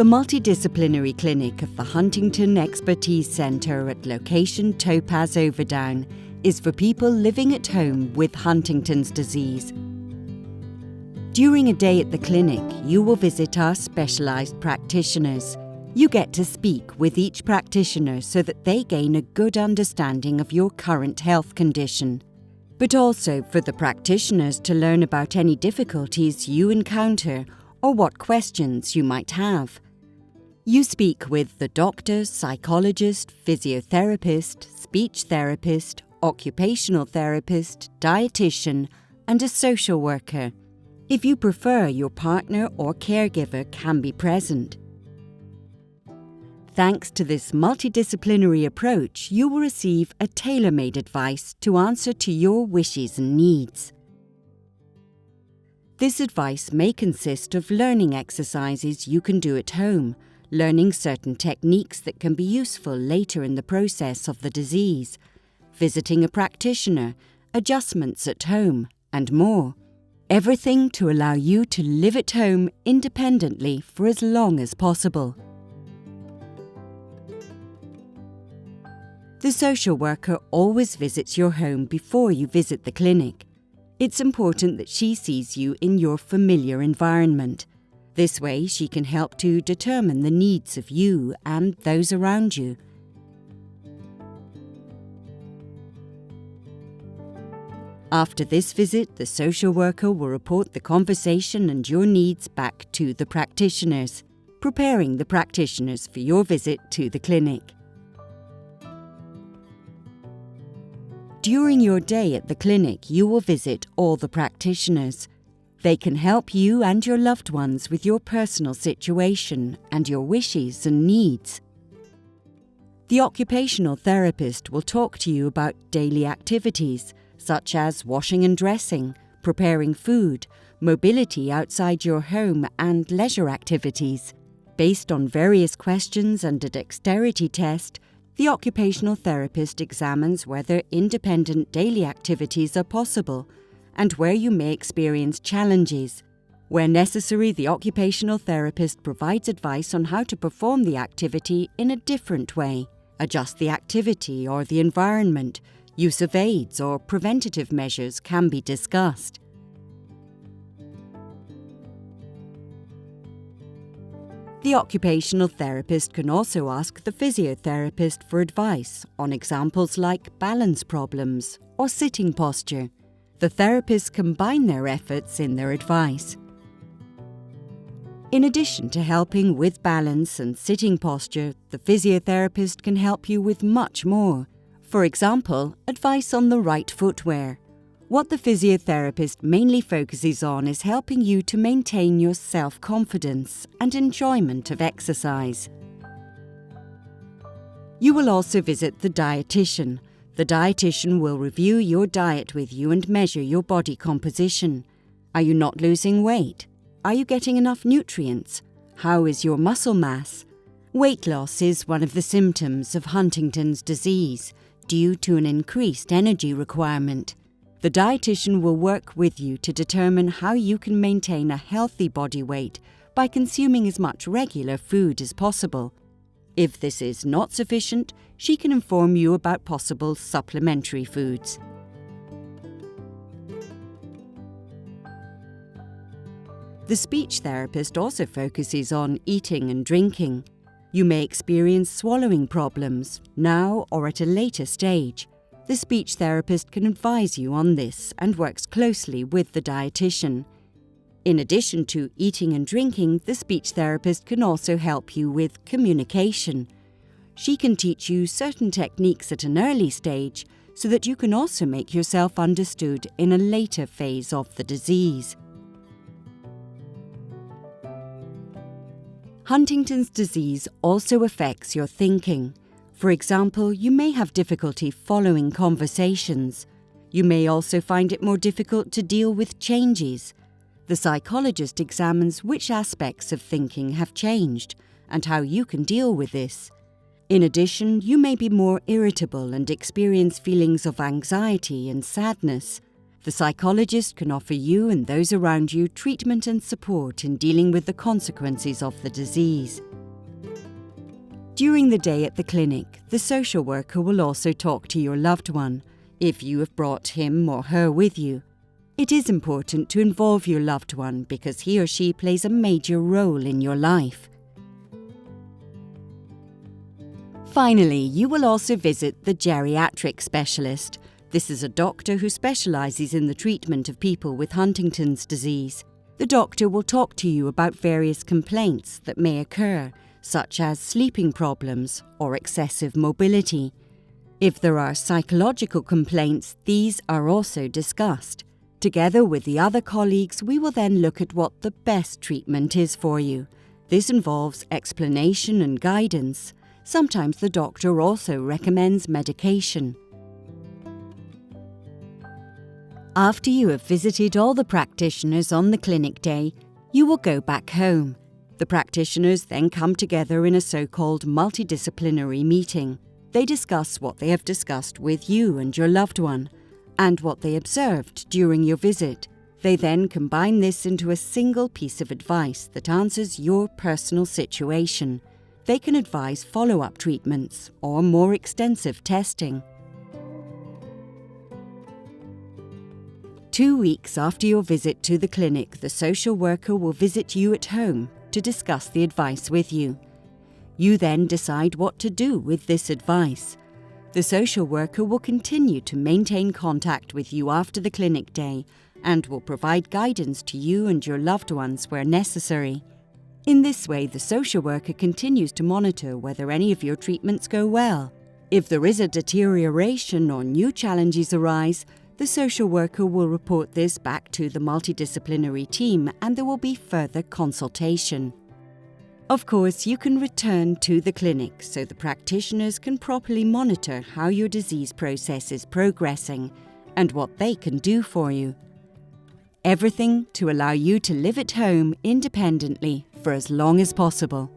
The multidisciplinary clinic of the Huntington Expertise Center at location Topaz Overduin is for people living at home with Huntington's disease. During a day at the clinic, you will visit our specialized practitioners. You get to speak with each practitioner so that they gain a good understanding of your current health condition, but also for the practitioners to learn about any difficulties you encounter or what questions you might have. You speak with the doctor, psychologist, physiotherapist, speech therapist, occupational therapist, dietitian, and a social worker. If you prefer, your partner or caregiver can be present. Thanks to this multidisciplinary approach, you will receive a tailor-made advice to answer to your wishes and needs. This advice may consist of learning exercises you can do at home, learning certain techniques that can be useful later in the process of the disease, visiting a practitioner, adjustments at home, and more. Everything to allow you to live at home independently for as long as possible. The social worker always visits your home before you visit the clinic. It's important that she sees you in your familiar environment. This way, she can help to determine the needs of you and those around you. After this visit, the social worker will report the conversation and your needs back to the practitioners, preparing the practitioners for your visit to the clinic. During your day at the clinic, you will visit all the practitioners. They can help you and your loved ones with your personal situation and your wishes and needs. The occupational therapist will talk to you about daily activities, such as washing and dressing, preparing food, mobility outside your home, and leisure activities. Based on various questions and a dexterity test, the occupational therapist examines whether independent daily activities are possible and where you may experience challenges. Where necessary, the occupational therapist provides advice on how to perform the activity in a different way, adjust the activity or the environment. Use of aids or preventative measures can be discussed. The occupational therapist can also ask the physiotherapist for advice on examples like balance problems or sitting posture. The therapists combine their efforts in their advice. In addition to helping with balance and sitting posture, the physiotherapist can help you with much more. For example, advice on the right footwear. What the physiotherapist mainly focuses on is helping you to maintain your self-confidence and enjoyment of exercise. You will also visit the dietitian. The dietitian will review your diet with you and measure your body composition. Are you not losing weight? Are you getting enough nutrients? How is your muscle mass? Weight loss is one of the symptoms of Huntington's disease, due to an increased energy requirement. The dietitian will work with you to determine how you can maintain a healthy body weight by consuming as much regular food as possible. If this is not sufficient, she can inform you about possible supplementary foods. The speech therapist also focuses on eating and drinking. You may experience swallowing problems, now or at a later stage. The speech therapist can advise you on this and works closely with the dietitian. In addition to eating and drinking, the speech therapist can also help you with communication. She can teach you certain techniques at an early stage so that you can also make yourself understood in a later phase of the disease. Huntington's disease also affects your thinking. For example, you may have difficulty following conversations. You may also find it more difficult to deal with changes. The psychologist examines which aspects of thinking have changed and how you can deal with this. In addition, you may be more irritable and experience feelings of anxiety and sadness. The psychologist can offer you and those around you treatment and support in dealing with the consequences of the disease. During the day at the clinic, the social worker will also talk to your loved one, if you have brought him or her with you. It is important to involve your loved one because he or she plays a major role in your life. Finally, you will also visit the geriatric specialist. This is a doctor who specializes in the treatment of people with Huntington's disease. The doctor will talk to you about various complaints that may occur, such as sleeping problems or excessive mobility. If there are psychological complaints, these are also discussed. Together with the other colleagues, we will then look at what the best treatment is for you. This involves explanation and guidance. Sometimes the doctor also recommends medication. After you have visited all the practitioners on the clinic day, you will go back home. The practitioners then come together in a so-called multidisciplinary meeting. They discuss what they have discussed with you and your loved one, and what they observed during your visit. They then combine this into a single piece of advice that answers your personal situation. They can advise follow-up treatments or more extensive testing. 2 weeks after your visit to the clinic, the social worker will visit you at home to discuss the advice with you. You then decide what to do with this advice. The social worker will continue to maintain contact with you after the clinic day and will provide guidance to you and your loved ones where necessary. In this way, the social worker continues to monitor whether any of your treatments go well. If there is a deterioration or new challenges arise, the social worker will report this back to the multidisciplinary team and there will be further consultation. Of course, you can return to the clinic so the practitioners can properly monitor how your disease process is progressing and what they can do for you. Everything to allow you to live at home independently for as long as possible.